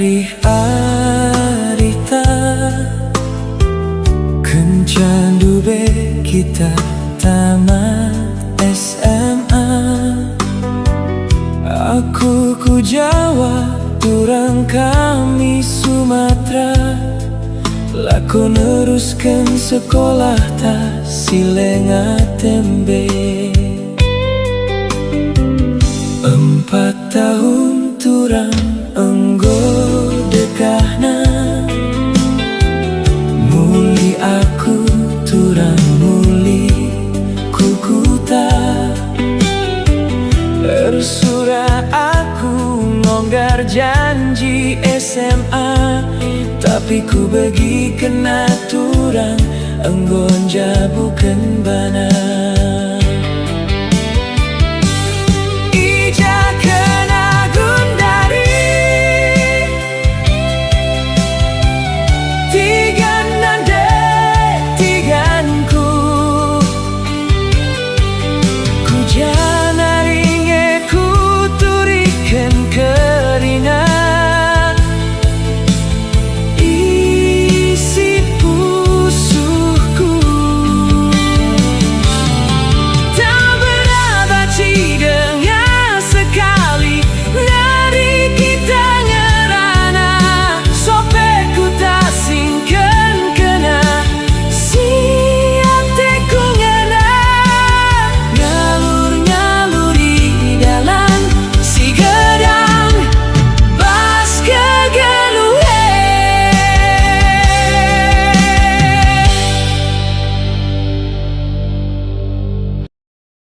Ari-arita kencandu be kita tamat SMA. Aku ku Jawa, turang kami Sumatera. Laku neruskan sekolah tak silenga tembe. 4 tahun turang enggo dekahna. Muli aku turang muli kukuta. Tersurah aku ngonggar janji SMA, tapi ku bagi kena turang enggon jabukan bana.